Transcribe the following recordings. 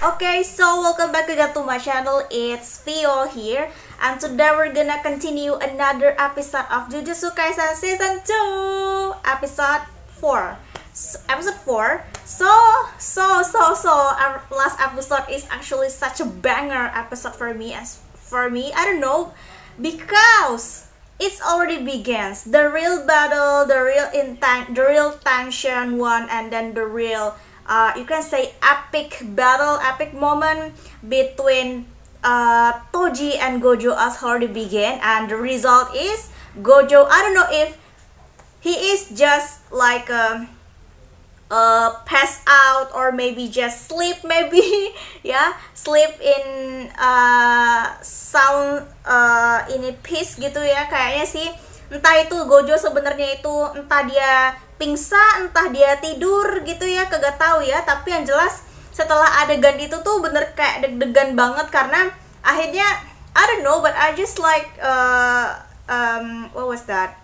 Okay, so welcome back again to my channel. It's Theo here, and today we're gonna continue another episode of Jujutsu Kaisen Season 2, Episode 4. Episode 4. Our last episode is actually such a banger episode for me. I don't know, because it's already begins the real battle, the real tension one, and then the real you can say epic battle, epic moment between Toji and Gojo has already began, and the result is Gojo. I don't know if he is just like pass out or maybe just sleep, maybe ya sleep in sound ini peace gitu ya kayaknya sih. Entah itu Gojo sebenarnya itu entah dia pingsan, entah dia tidur gitu ya, kagak tahu ya. Tapi yang jelas setelah adegan itu tuh bener kayak deg-degan banget karena akhirnya I don't know, but I just like what was that,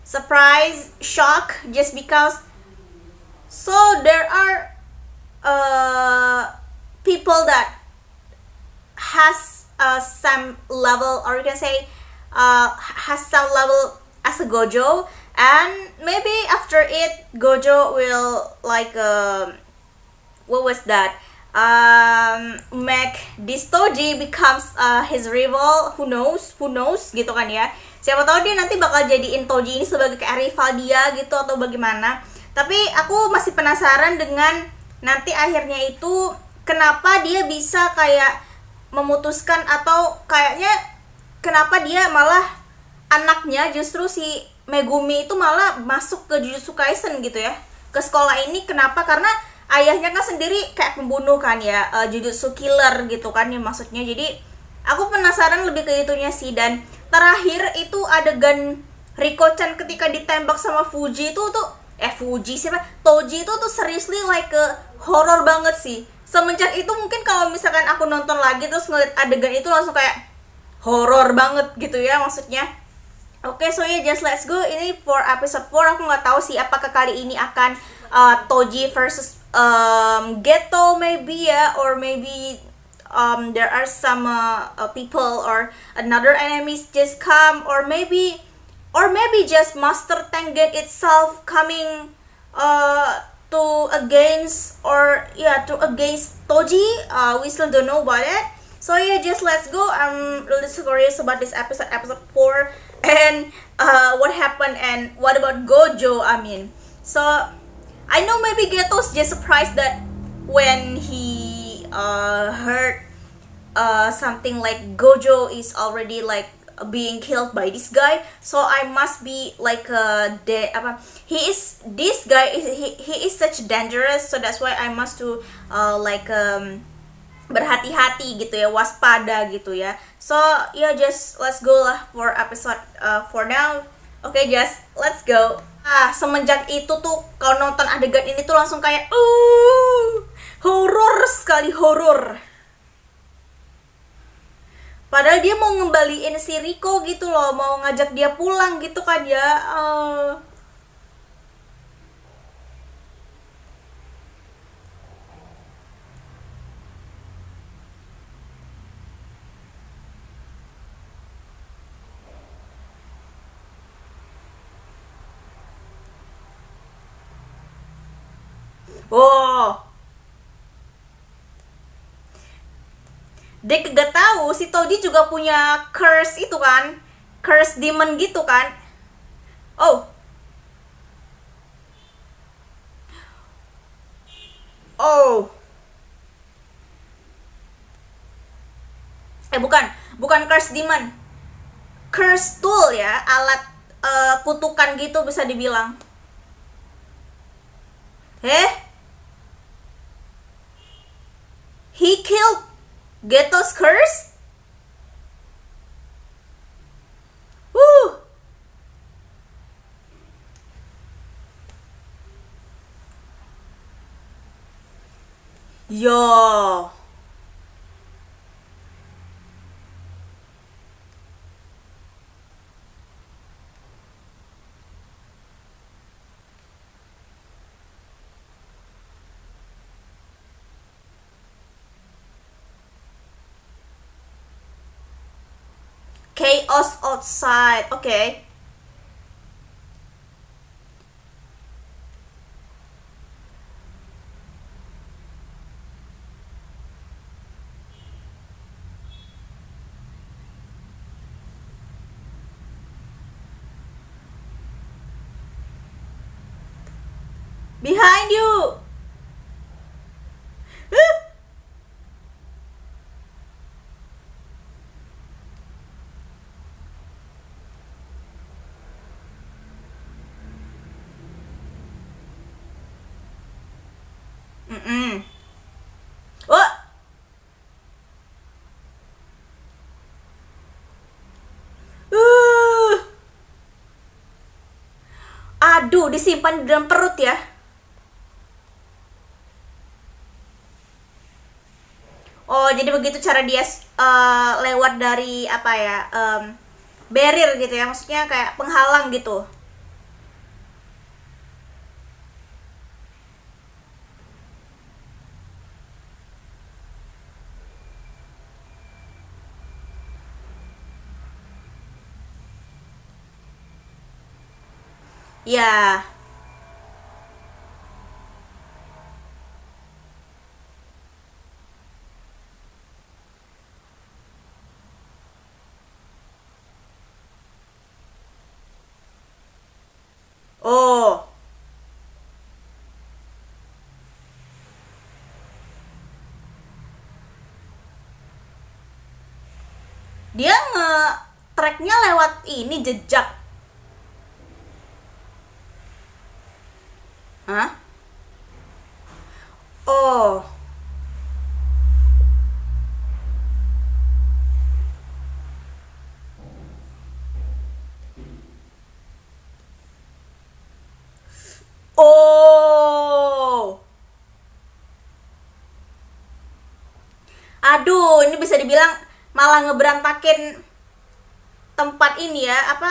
surprise, shock, just because. So there are people that has some level, or you can say has some level as a Gojo, and maybe after it Gojo will like what was that, make this Toji becomes his rival. Who knows gitu kan ya, siapa tahu dia nanti bakal jadiin Toji ini sebagai kayak rival dia gitu atau bagaimana. Tapi aku masih penasaran dengan nanti akhirnya itu kenapa dia bisa kayak memutuskan, atau kayaknya kenapa dia malah anaknya justru si Megumi itu malah masuk ke Jujutsu Kaisen gitu ya, ke sekolah ini. Kenapa? Karena ayahnya kan sendiri kayak pembunuh kan ya, Jujutsu killer gitu kan ya maksudnya. Jadi aku penasaran lebih ke itunya sih. Dan terakhir itu adegan Riko-chan ketika ditembak sama Fuji itu tuh Fuji siapa? Toji itu tuh seriously like horror banget sih. Semenjak itu mungkin kalau misalkan aku nonton lagi terus ngeliat adegan itu langsung kayak horror banget gitu ya maksudnya. Oke, so ya just let's go. Ini for episode 4. Aku nggak tahu sih apakah kali ini akan Toji versus Geto maybe ya, or maybe there are some people or another enemies just come, or maybe just Master Tengen itself coming to against, or yeah, to against Toji. We still don't know about it. So yeah, just let's go. I'm really curious about this episode 4, and what happened, and what about Gojo. I mean, so I know maybe Geto's just surprised that when he heard something like Gojo is already like being killed by this guy. So I must be like he is, this guy is, he is such dangerous, so that's why I must to like berhati-hati gitu ya, waspada gitu ya. So yeah, just let's go lah for episode for now. Okay, just let's go. Semenjak itu tuh kalau nonton adegan ini tuh langsung kayak horor sekali, horor. Padahal dia mau ngembaliin si Riko gitu loh, mau ngajak dia pulang gitu kan ya. Oh, Dek gak tahu si Toji juga punya curse itu kan, curse demon gitu kan. Oh, oh, bukan curse demon, curse tool ya, alat kutukan gitu bisa dibilang. He killed Geto's curse? Woo! Yo. Chaos outside. Okay. Behind you. Mm-mm. Oh. Uh. Aduh, disimpan di dalam perut ya. Oh, jadi begitu cara dia lewat dari apa ya? Barrier gitu ya. Maksudnya kayak penghalang gitu. Ya. Oh. Dia tracknya lewat ini jejak. Hah? Oh. Oh. Aduh, ini bisa dibilang malah ngeberantakin tempat ini ya, apa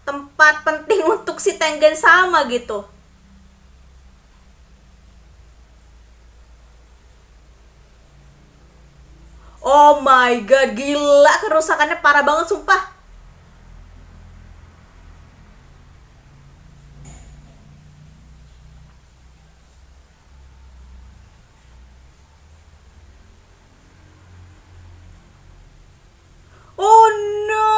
tempat penting untuk si Tengen sama gitu. Oh my god, gila kerusakannya parah banget sumpah. Oh no.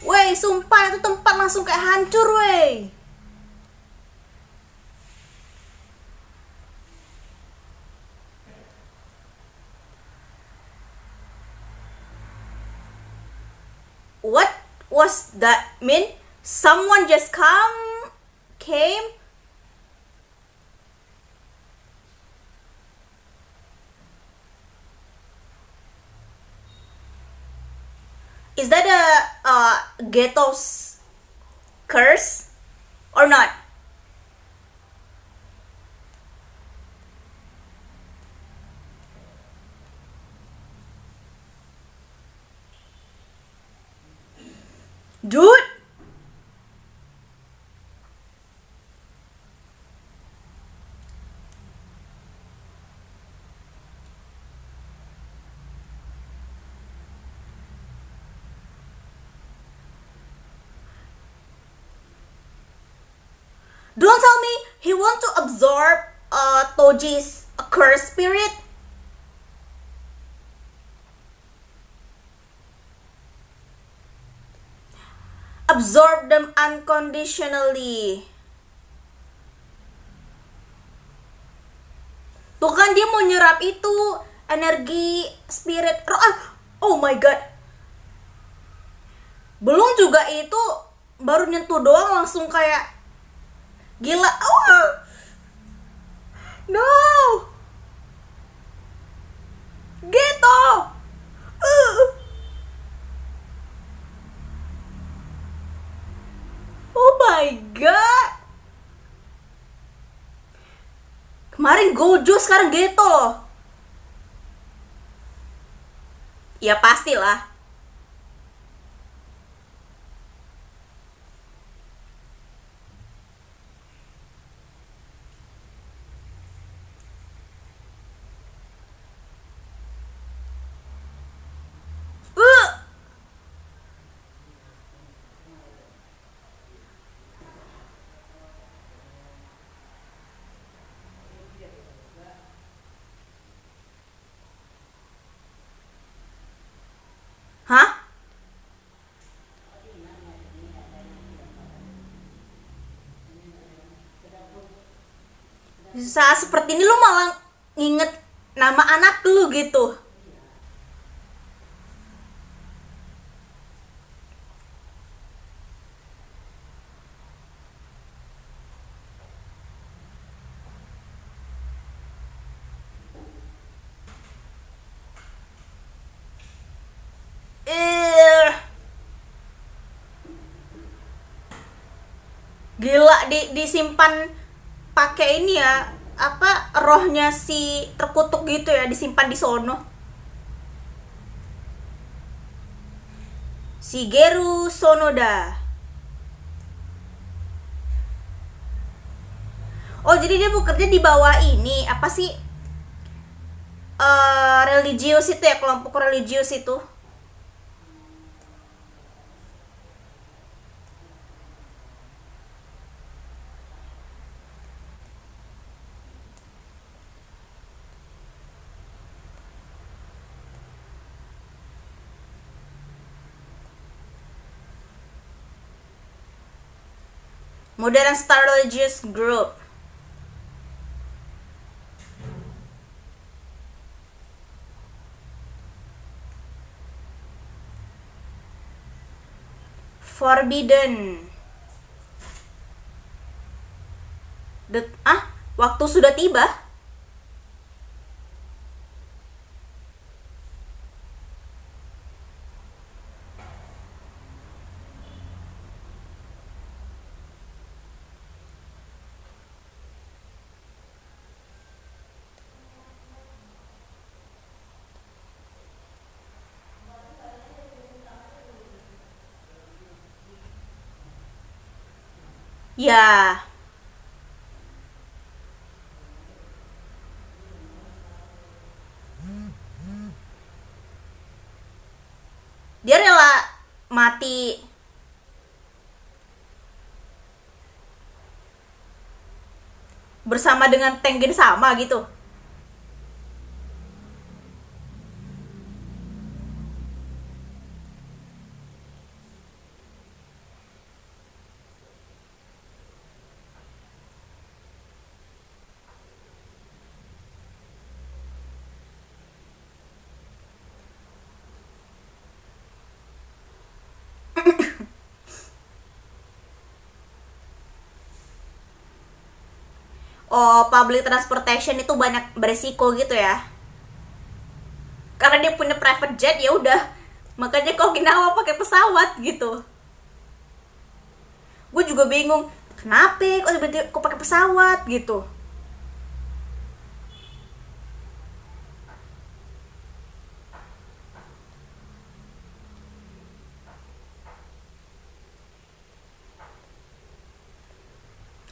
Wey, sumpah itu tempat langsung kayak hancur wey. What was that mean? Someone just came. Is that a ghetto's curse or not? Dude. Don't tell me he want to absorb Toji's curse spirit. Absorb them unconditionally. Tuh kan dia mau nyerap itu energi spirit. Oh my god. Belum juga itu baru nyentuh doang langsung kayak gila. Oh. No. Gitu. Oh my god. Kemarin Gojo sekarang Geto loh. Ya pastilah. Saat seperti ini lu malah nginget nama anak lu gitu. Eh, gila disimpan pakai ini ya, apa rohnya si terkutuk gitu ya, disimpan di sono. Shigeru Sonoda. Oh, jadi dia bekerja di bawah ini apa sih? Religius itu ya, kelompok religius itu. Modern Star Religious Group. Forbidden. Waktu sudah tiba. Ya, dia rela mati bersama dengan Tengen sama gitu. Oh, public transportation itu banyak beresiko gitu ya. Karena dia punya private jet, ya udah. Makanya kok Okinawa pakai pesawat gitu. Gue juga bingung, kenapa kok pakai pesawat gitu.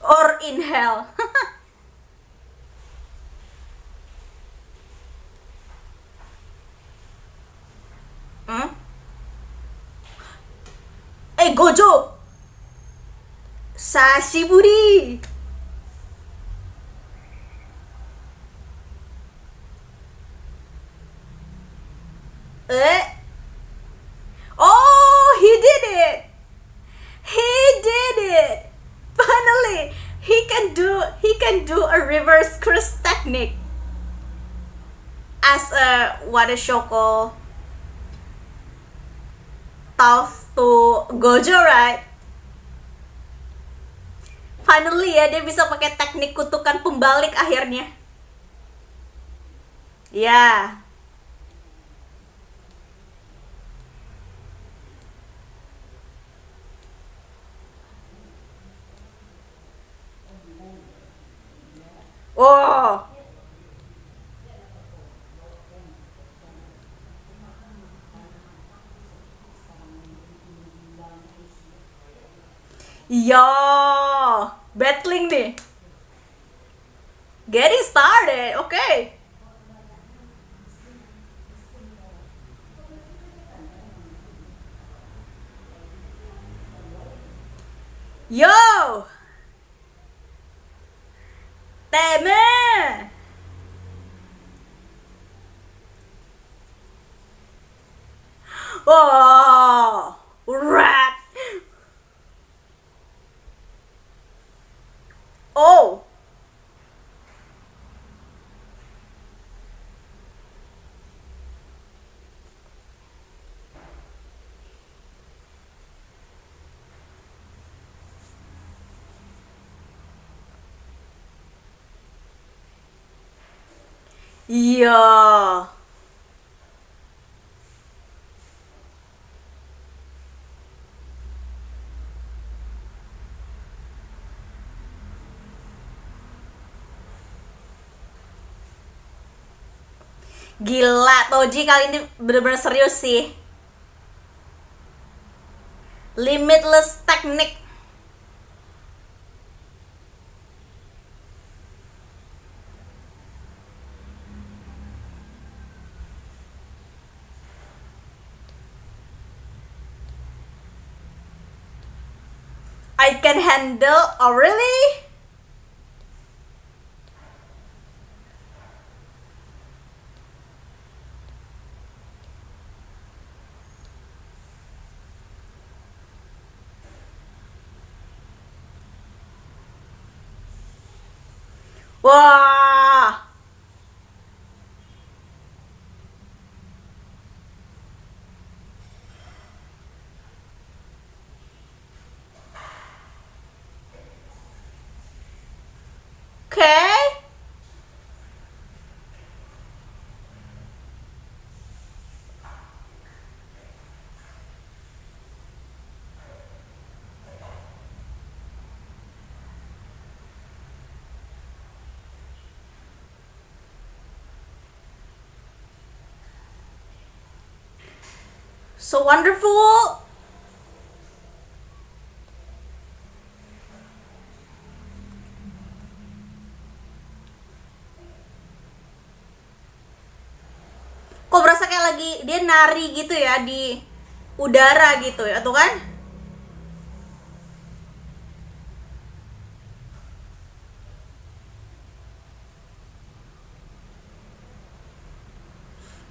Or in hell. Hmm? Gojo. Sashiburi. Eh? Oh, he did it. He did it. Finally, he can do a reverse cruise technique as a Wada Shoko tough to Gojo, right? Finally ya, dia bisa pakai teknik kutukan pembalik akhirnya. Ya. Oh. Yo, battling nih. Getting started, okay. Yo, Teme. Oh, rat. Oh, Iya. Gila, Toji kali ini bener-bener serius sih. Limitless teknik. I can handle. Oh really? Wah. Oke. Okay. So wonderful. Kok berasa kayak lagi dia nari gitu ya di udara gitu ya tuh kan?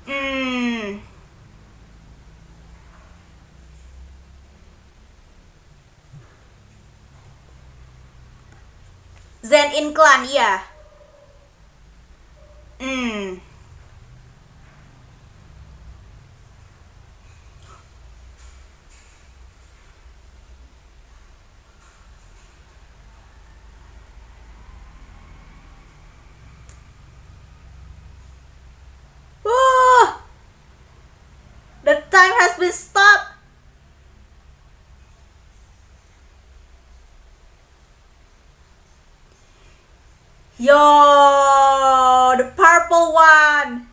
Hmm. Zen Inclan, iya. Hmm. Wah, the time has been stopped. Yo, the purple one.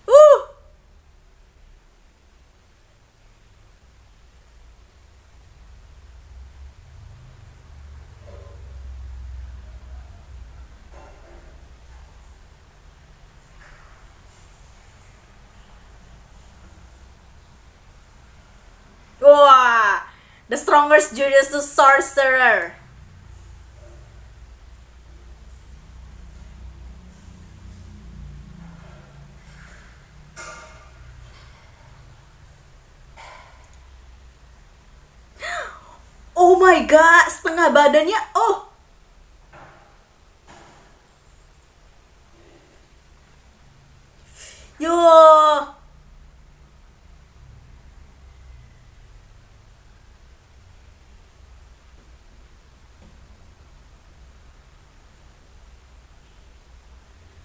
Uh. Wah, the strongest Jujutsu sorcerer. Oh my god, setengah badannya. Oh. Yo.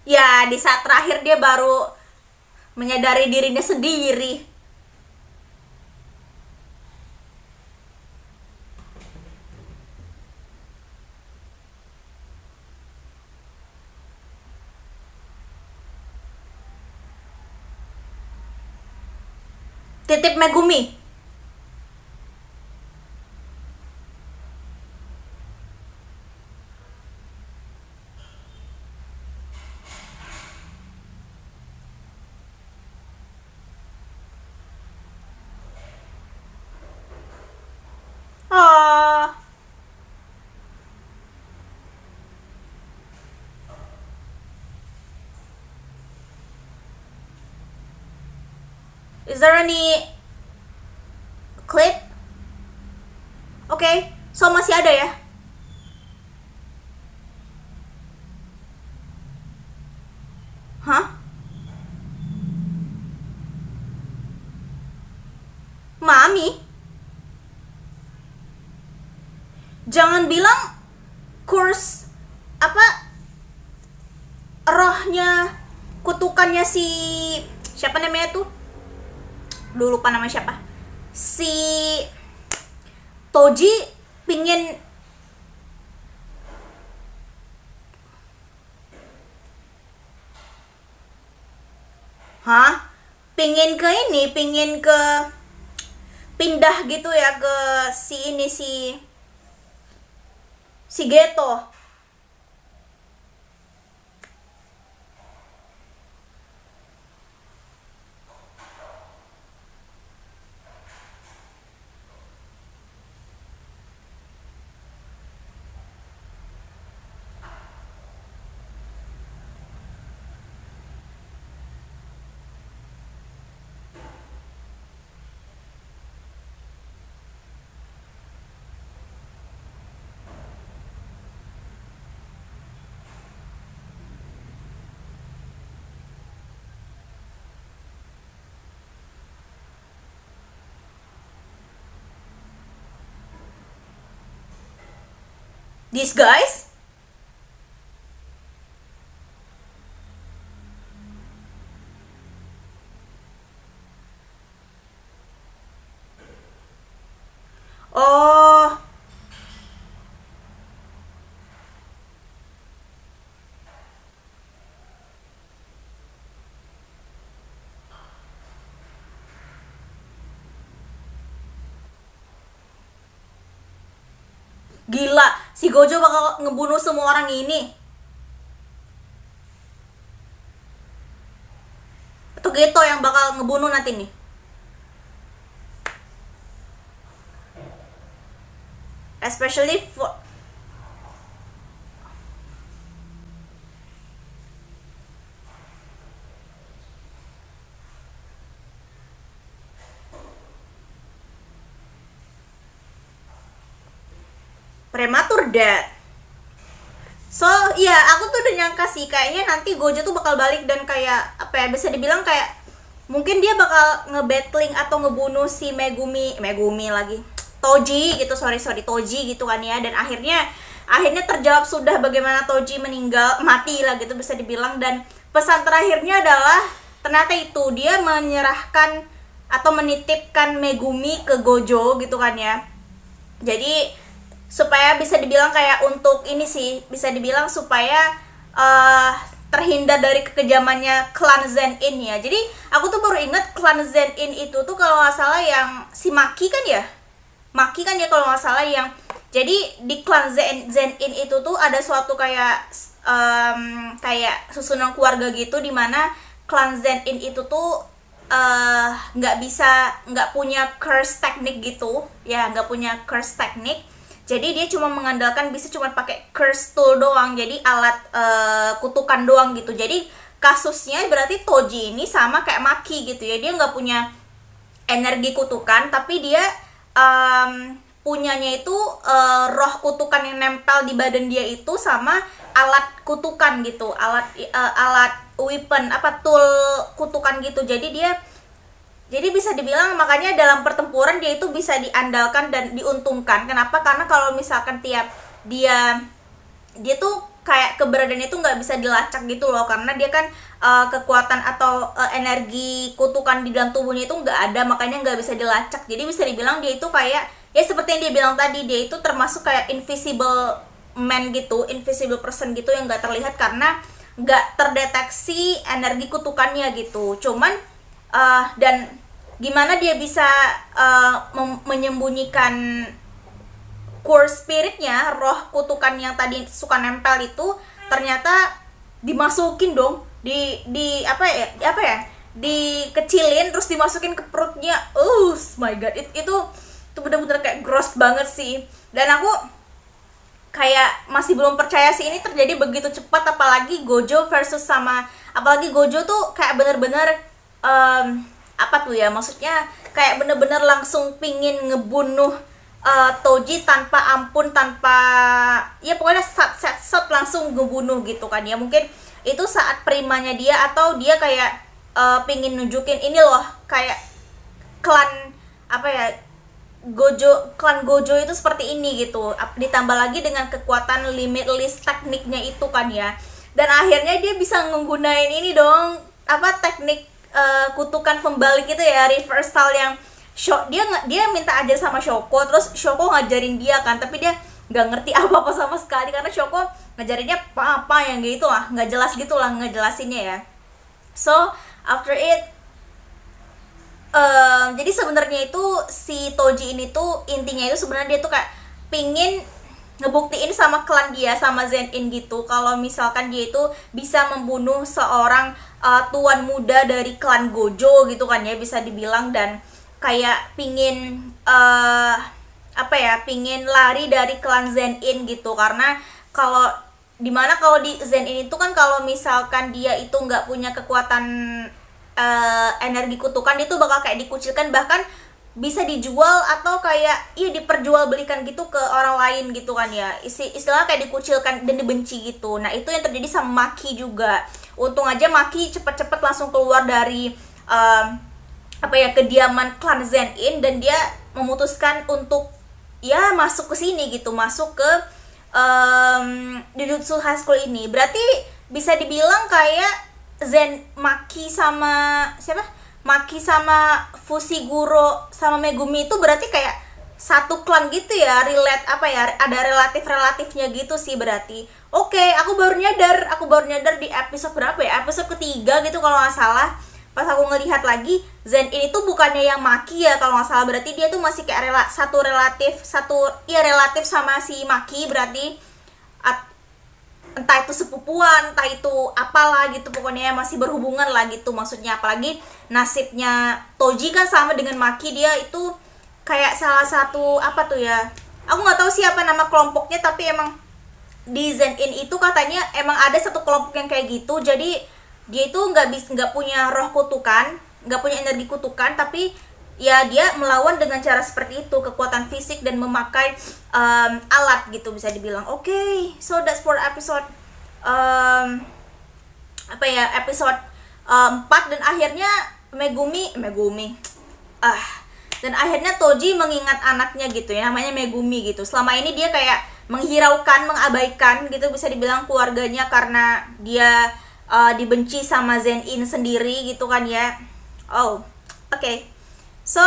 Ya, di saat terakhir dia baru menyadari dirinya sendiri. Titip Megumi. Oh. Is there any clip? Oke, okay. So masih ada ya? Hah? Mami? Jangan bilang kurs apa rohnya kutukannya si siapa namanya tuh, lupa nama siapa, si Toji pingin pingin ke ini, pingin ke pindah gitu ya ke si ini si Geto. These guys? Oh, gila, si Gojo bakal ngebunuh semua orang ini. Atau Geto yang bakal ngebunuh nanti nih. Especially for prematur death. So, iya, aku tuh udah nyangka sih kayaknya nanti Gojo tuh bakal balik dan kayak apa ya, bisa dibilang kayak mungkin dia bakal ngebattling atau ngebunuh si Megumi lagi. Toji gitu, sorry Toji gitu kan ya, dan akhirnya terjawab sudah bagaimana Toji mati lah gitu bisa dibilang, dan pesan terakhirnya adalah ternyata itu dia menyerahkan atau menitipkan Megumi ke Gojo gitu kan ya. Jadi supaya bisa dibilang kayak untuk ini sih, bisa dibilang supaya terhindar dari kekejamannya klan Zenin ya. Jadi aku tuh baru ingat klan Zenin itu tuh kalau nggak salah yang si Maki kan ya kalau nggak salah, yang jadi di klan Zenin itu tuh ada suatu kayak kayak susunan keluarga gitu, dimana klan Zenin itu tuh nggak punya curse teknik gitu ya, nggak punya curse teknik. Jadi dia cuma mengandalkan bisa cuma pakai curse tool doang, jadi alat kutukan doang gitu. Jadi kasusnya berarti Toji ini sama kayak Maki gitu ya, dia nggak punya energi kutukan, tapi dia punyanya itu roh kutukan yang nempel di badan dia itu sama alat kutukan gitu, alat weapon apa tool kutukan gitu. Jadi bisa dibilang makanya dalam pertempuran dia itu bisa diandalkan dan diuntungkan. Kenapa? Karena kalau misalkan tiap dia tuh kayak keberadaan itu nggak bisa dilacak gitu loh, karena dia kan kekuatan atau energi kutukan di dalam tubuhnya itu nggak ada, makanya nggak bisa dilacak. Jadi bisa dibilang dia itu kayak ya seperti yang dia bilang tadi, dia itu termasuk kayak invisible man gitu, invisible person gitu yang nggak terlihat karena nggak terdeteksi energi kutukannya gitu. Cuman dan gimana dia bisa menyembunyikan core spiritnya, roh kutukan yang tadi suka nempel itu ternyata dimasukin dong di apa ya dikecilin terus dimasukin ke perutnya. Oh my god, itu bener-bener kayak gross banget sih, dan aku kayak masih belum percaya sih ini terjadi begitu cepat, apalagi Gojo tuh kayak bener-bener apa tuh ya, maksudnya kayak bener-bener langsung pingin ngebunuh Toji tanpa ampun, tanpa ya pokoknya set langsung ngebunuh gitu kan ya. Mungkin itu saat primanya dia, atau dia kayak pingin nunjukin ini loh kayak klan apa ya, klan Gojo itu seperti ini gitu. Ditambah lagi dengan kekuatan limitless tekniknya itu kan ya. Dan akhirnya dia bisa menggunakan ini dong, teknik kutukan pembalik itu ya, reversal yang dia minta ajar sama Shoko, terus Shoko ngajarin dia kan, tapi dia nggak ngerti apa-apa sama sekali karena Shoko ngajarinnya apa yang gitu lah, nggak jelas gitu lah ngejelasinnya ya. So after it, jadi sebenarnya itu si Toji ini tuh intinya itu sebenarnya dia tuh kayak pingin ngebuktiin sama klan dia, sama Zenin gitu, kalau misalkan dia itu bisa membunuh seorang tuan muda dari klan Gojo gitu kan ya, bisa dibilang. Dan kayak pingin pingin lari dari klan Zenin gitu, karena kalau di Zenin itu kan kalau misalkan dia itu nggak punya kekuatan energi kutukan, itu bakal kayak dikucilkan, bahkan bisa dijual atau kayak diperjualbelikan gitu ke orang lain gitu kan ya, istilahnya kayak dikucilkan dan dibenci gitu. Nah itu yang terjadi sama Maki juga. Untung aja Maki cepet-cepet langsung keluar dari kediaman klan Zenin, dan dia memutuskan untuk masuk ke sini gitu, masuk ke Jujutsu High School ini. Berarti bisa dibilang kayak Maki sama Fushiguro sama Megumi itu berarti kayak satu klan gitu ya, ada relatifnya gitu sih berarti. Oke, aku baru nyadar di episode berapa ya, episode ketiga gitu kalau nggak salah, pas aku ngelihat lagi Zen ini tuh bukannya yang Maki ya kalau nggak salah, berarti dia tuh masih kayak relatif sama si Maki, berarti entah itu sepupuan, entah itu apalah gitu, pokoknya masih berhubungan lah gitu maksudnya. Apalagi nasibnya Toji kan sama dengan Maki, dia itu kayak salah satu aku nggak tahu siapa nama kelompoknya, tapi emang di Zenin itu katanya emang ada satu kelompok yang kayak gitu. Jadi dia itu nggak punya roh kutukan, nggak punya energi kutukan, tapi ya dia melawan dengan cara seperti itu, kekuatan fisik dan memakai alat gitu bisa dibilang. Oke, so that's for episode episode 4. Dan akhirnya dan akhirnya Toji mengingat anaknya gitu ya, namanya Megumi gitu. Selama ini dia kayak menghiraukan, mengabaikan gitu bisa dibilang keluarganya, karena dia dibenci sama Zenin sendiri gitu kan ya. Okay. So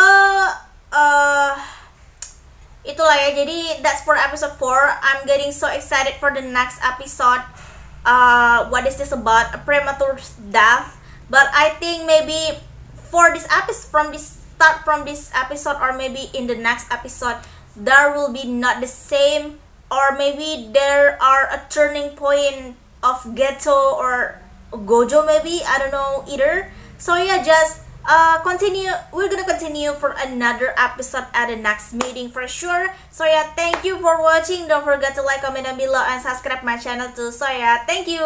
itulah ya, jadi that's for episode 4. I'm getting so excited for the next episode. What is this about? A premature death. But I think maybe for this episode, from this episode, or maybe in the next episode, there will be not the same, or maybe there are a turning point of Geto or Gojo, maybe, I don't know either. So yeah, just we're gonna continue for another episode at the next meeting for sure. So yeah, thank you for watching. Don't forget to like, comment down below, and subscribe my channel too. So yeah, thank you.